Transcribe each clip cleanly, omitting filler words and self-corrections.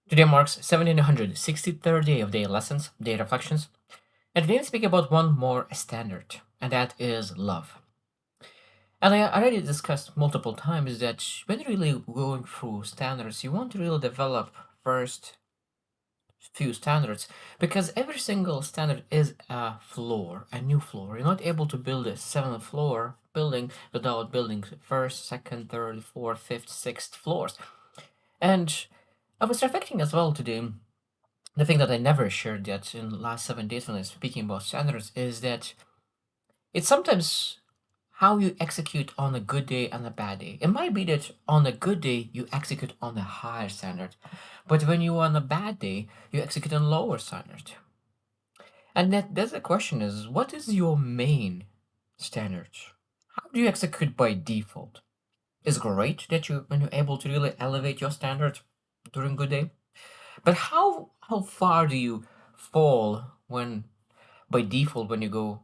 Today marks 1763rd day of day lessons, day reflections, and today we speak about one more standard, and that is love. And I already discussed multiple times that when you're really going through standards, you want to really develop first few standards because every single standard is a floor, a new floor. You're not able to build a seventh floor building without building first, second, third, fourth, fifth, sixth floors. And I was reflecting as well today. The thing that I never shared yet in the last 7 days when I was speaking about standards is that it's sometimes how you execute on a good day and a bad day. It might be that on a good day you execute on a higher standard, but when you are on a bad day, you execute on lower standard. And that's the question is what is your main standard? How do you execute by default? It's great that you when you're able to really elevate your standard during good day. But how far do you fall when by default when you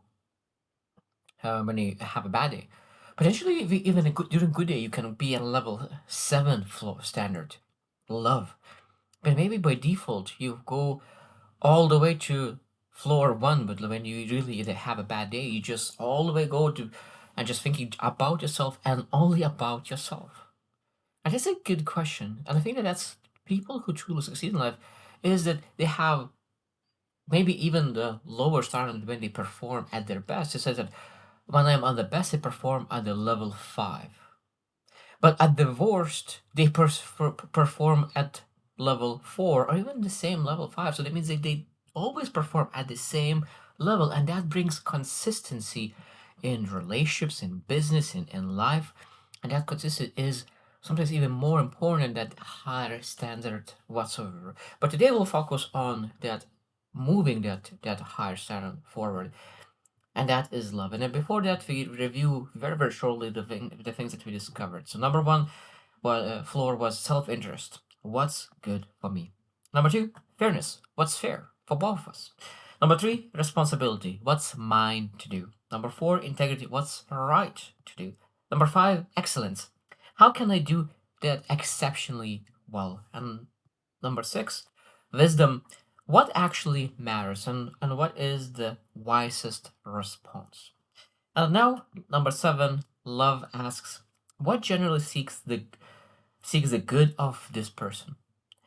have a bad day? Potentially, if even during good day, you can be at level 7 floor standard, love. But maybe by default, you go all the way to floor 1. But when you really have a bad day, you just all the way go to and just thinking about yourself and only about yourself. And that's a good question. And I think that that's people who truly succeed in life is that they have maybe even the lower standard when they perform at their best. It says that when I'm on the best, I perform at the level 5. But at the worst, they perform at level 4 or even the same level 5. So that means that they always perform at the same level. And that brings consistency in relationships, in business, in life. And that consistency is sometimes even more important than that higher standard whatsoever. But today we'll focus on that moving that higher standard forward, and that is love. And then before that, we review very shortly the things that we discovered. So number one, floor was self-interest. What's good for me? Number two, fairness. What's fair for both of us? Number three, responsibility. What's mine to do? Number four, integrity. What's right to do? Number five, excellence. How can I do that exceptionally well? And number six, wisdom. What actually matters and what is the wisest response? And now, number seven, love asks, what generally seeks the good of this person?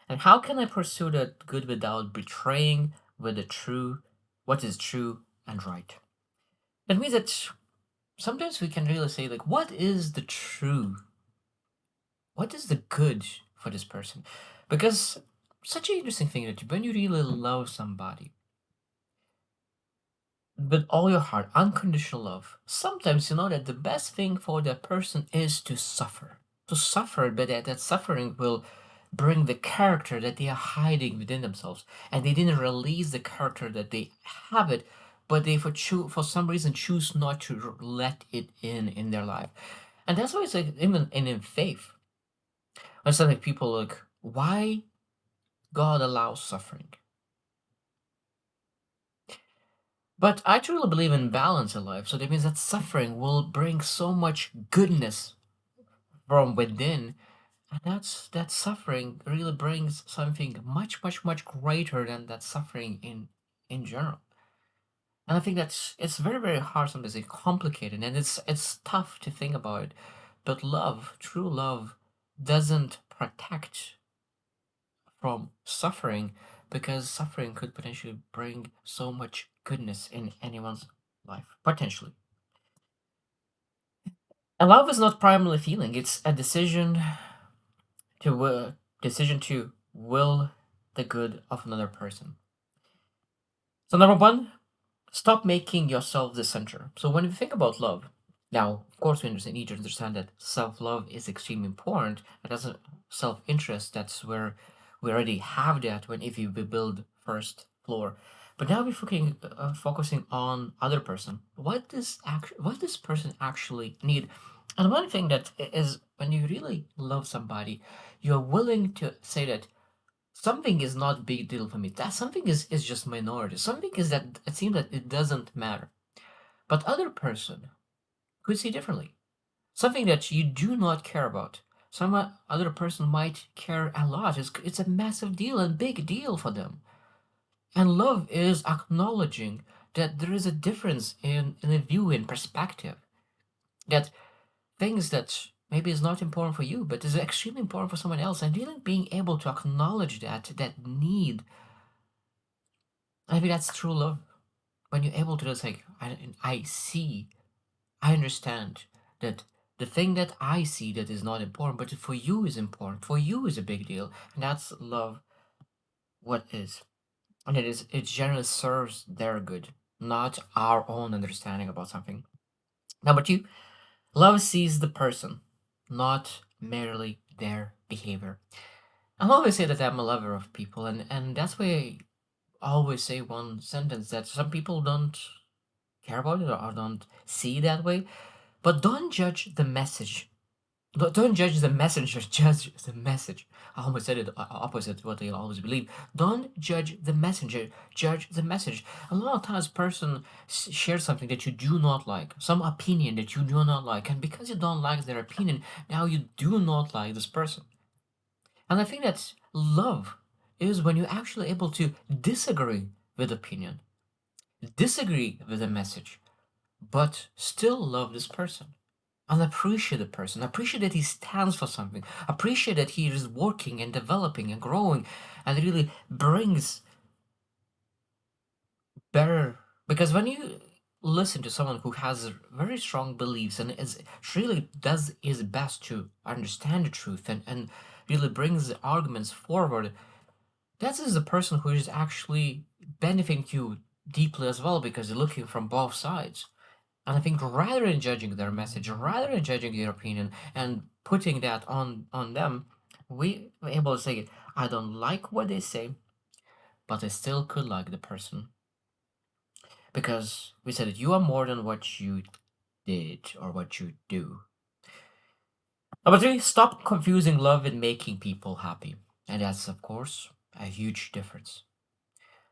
And how can I pursue that good without betraying what is true and right? That means that sometimes we can really say, like, what is the true? What is the good for this person? Because such an interesting thing that when you really love somebody, with all your heart, unconditional love, sometimes you know that the best thing for that person is to suffer. To suffer, but that suffering will bring the character that they are hiding within themselves. And they didn't release the character that they have it, but they for some reason choose not to let it in their life. And that's why it's like even in faith. I said like people like, why God allows suffering? But I truly believe in balance in life. So that means that suffering will bring so much goodness from within. And that suffering really brings something much greater than that suffering in general. And I think that's it's very hard sometimes. It's complicated and it's tough to think about it. But love, true love, doesn't protect from suffering because suffering could potentially bring so much goodness in anyone's life. Potentially. And love is not primarily feeling, it's a decision to will the good of another person. So number one, stop making yourself the center. So when we think about love, now of course need to understand that self-love is extremely important. And as a self-interest, that's where we already have that when if you build first floor. But now we're focusing on other person. What this person actually need? And one thing that is when you really love somebody, you're willing to say that something is not big deal for me. That something is just minority. Something is that it seems that it doesn't matter. But other person could see differently. Something that you do not care about. Some other person might care a lot. It's a massive deal and big deal for them. And love is acknowledging that there is a difference in a view, in perspective. That things that maybe is not important for you, but is extremely important for someone else. And really being able to acknowledge that need, I think that's true love. When you're able to just like, I see, I understand that the thing that I see that is not important, but for you is important, for you is a big deal. And that's love what is. And it generally serves their good, not our own understanding about something. Number two, love sees the person, not merely their behavior. I always say that I'm a lover of people, and that's why I always say one sentence that some people don't care about it or don't see that way. But don't judge the message. Don't judge the messenger, judge the message. I almost said it opposite what they always believe. Don't judge the messenger, judge the message. A lot of times, person shares something that you do not like, some opinion that you do not like, and because you don't like their opinion, now you do not like this person. And I think that love is when you're actually able to disagree with opinion, disagree with a message, but still love this person and appreciate the person, appreciate that he stands for something, appreciate that he is working and developing and growing and really brings better. Because when you listen to someone who has very strong beliefs and is really does his best to understand the truth and really brings the arguments forward, that is the person who is actually benefiting you deeply as well because you're looking from both sides. And I think rather than judging their message, rather than judging their opinion and putting that on them, we were able to say, I don't like what they say, but I still could like the person. Because we said that you are more than what you did or what you do. Number three, stop confusing love with making people happy. And that's of course a huge difference.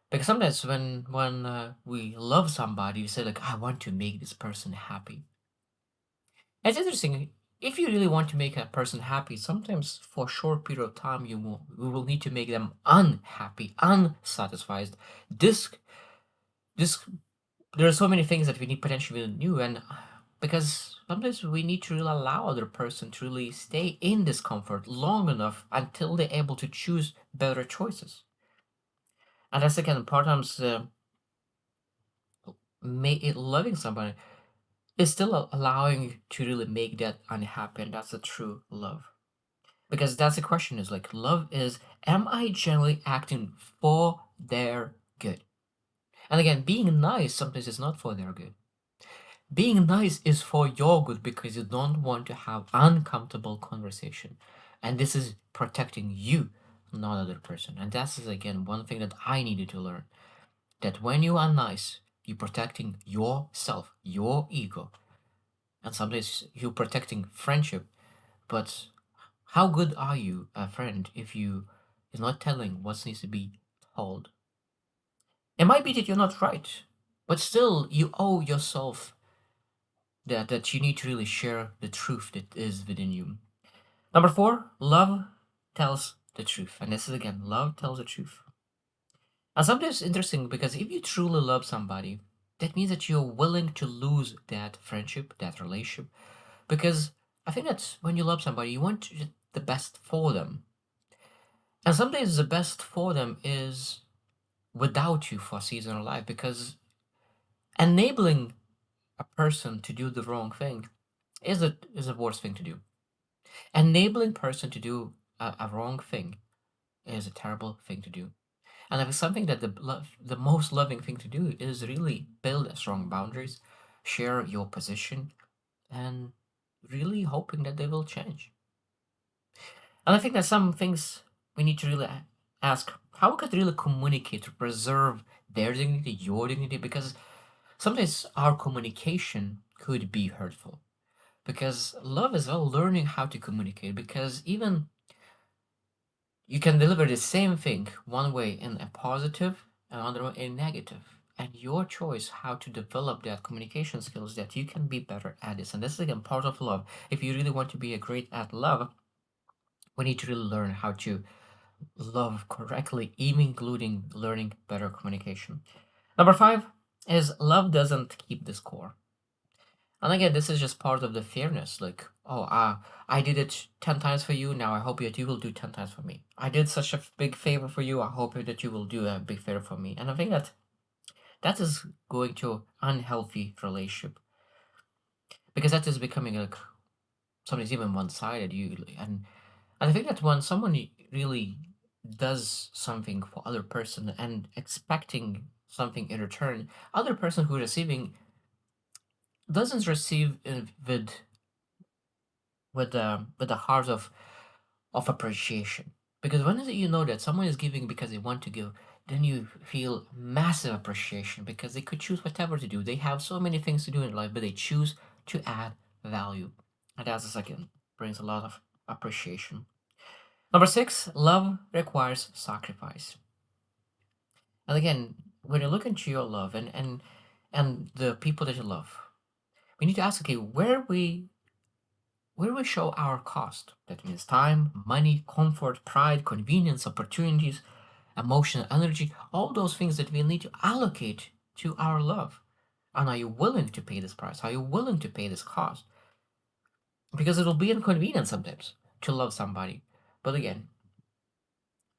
Because sometimes when we love somebody, we say like, I want to make this person happy. It's interesting. If you really want to make a person happy, sometimes for a short period of time you will need to make them unhappy, unsatisfied. This this there are so many things that we need potentially new, and because sometimes we need to really allow other person to really stay in discomfort long enough until they're able to choose better choices. And that's again part times loving somebody is still allowing you to really make that unhappy, and that's a true love. Because that's the question is like, love is, am I generally acting for their good? And again, being nice sometimes is not for their good. Being nice is for your good because you don't want to have uncomfortable conversation. And this is protecting you, not other person. And that's again one thing that I needed to learn. That when you are nice, you're protecting yourself, your ego. And sometimes you're protecting friendship. But how good are you, a friend, if you is not telling what needs to be told? It might be that you're not right, but still you owe yourself that you need to really share the truth that is within you. Number four, love tells the truth. And this is again, love tells the truth. And sometimes it's interesting because if you truly love somebody, that means that you're willing to lose that friendship, that relationship. Because I think that when you love somebody, you want the best for them. And sometimes the best for them is without you for a season of life because enabling a person to do the wrong thing is a worst thing to do. Enabling person to do a wrong thing is a terrible thing to do. And if it's something that the most loving thing to do is really build strong boundaries, share your position, and really hoping that they will change. And I think that some things we need to really ask how we could really communicate to preserve their dignity, your dignity, because sometimes our communication could be hurtful. Because love is well learning how to communicate, because even you can deliver the same thing one way in a positive and another way in negative. And your choice how to develop that communication skills that you can be better at this. And this is again part of love. If you really want to be a great at love, We need to really learn how to love correctly, even including learning better communication. Number five is love doesn't keep the score. And again, this is just part of the fairness. Like, oh, I did it 10 times for you. Now I hope that you will do 10 times for me. I did such a big favor for you. I hope that you will do a big favor for me. And I think that that is going to unhealthy relationship because that is becoming like something's even one-sided usually. And I think that when someone really does something for other person and expecting something in return, other person who receiving doesn't receive it with the heart of appreciation. Because when is it you know that someone is giving because they want to give, then you feel massive appreciation because they could choose whatever to do. They have so many things to do in life, but they choose to add value. And that's a second brings a lot of appreciation. Number six, love requires sacrifice. And again, when you look into your love and the people that you love, we need to ask, okay, where we show our cost. That means time, money, comfort, pride, convenience, opportunities, emotional energy, all those things that we need to allocate to our love. And are you willing to pay this price? Are you willing to pay this cost? Because it'll be inconvenient sometimes to love somebody. But again,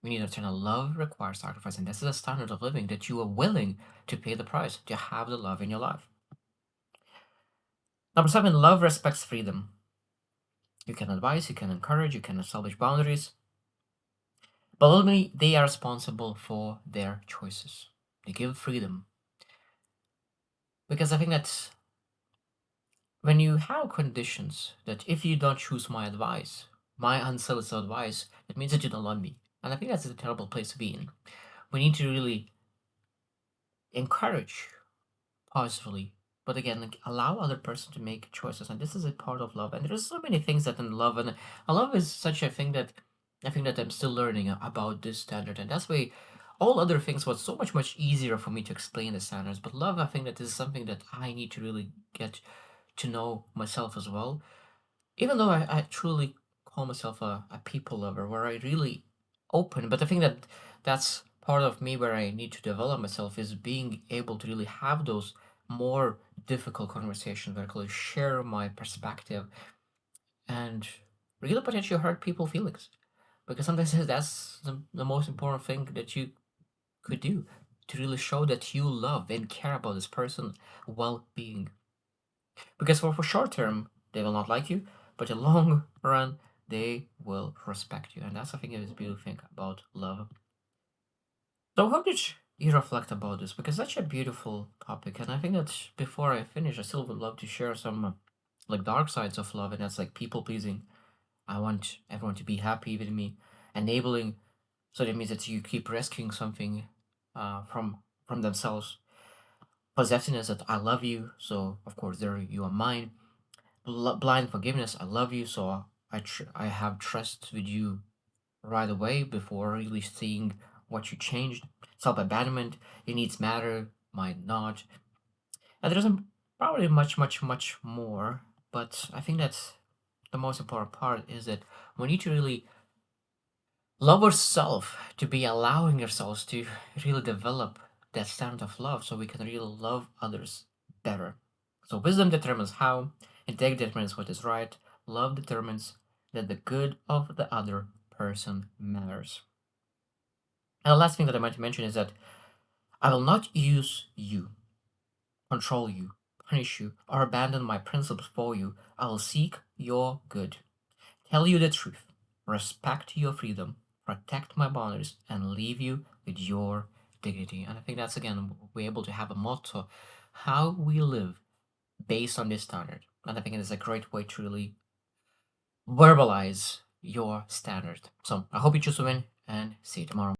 we need to understand love requires sacrifice, and this is a standard of living that you are willing to pay the price to have the love in your life. Number seven, love respects freedom. You can advise, you can encourage, you can establish boundaries, but ultimately, they are responsible for their choices. They give freedom. Because I think that when you have conditions that if you don't choose my advice, my unsolicited advice, it means that you don't love me. And I think that's a terrible place to be in. We need to really encourage positively, but again, like, allow other person to make choices. And this is a part of love. And there's so many things that in love, and love is such a thing that I think that I'm still learning about this standard. And that's why all other things was so much easier for me to explain the standards. But love, I think that is something that I need to really get to know myself as well. Even though I truly call myself a people lover, where I really open, but I think that that's part of me where I need to develop myself is being able to really have those more difficult conversations where I can really share my perspective and really potentially hurt people's feelings. Because sometimes that's the most important thing that you could do to really show that you love and care about this person's well-being. Because for short term, they will not like you, but in long run, they will respect you. And that's I think is beautiful thing about love. So how did you reflect about this? Because that's a beautiful topic, and I think that before I finish, I still would love to share some like dark sides of love, and that's like people pleasing. I want everyone to be happy with me, enabling. So that means that you keep rescuing something from themselves. Possessiveness that I love you, so of course there you are mine. Blind forgiveness, I love you, so I have trust with you right away before really seeing what you changed. Self abandonment, your needs matter, mine not. And there isn't probably much more, but I think that's the most important part is that we need to really love yourself, to be allowing yourselves to really develop that standard of love so we can really love others better. So wisdom determines how, integrity determines what is right, love determines that the good of the other person matters. And the last thing that I might mention is that I will not use you, control you, punish you, or abandon my principles for you. I will seek your good, tell you the truth, respect your freedom, protect my boundaries, and leave you with your dignity. And I think that's again, we're able to have a motto how we live based on this standard. And I think it is a great way to really verbalize your standard. So I hope you choose to win and see you tomorrow.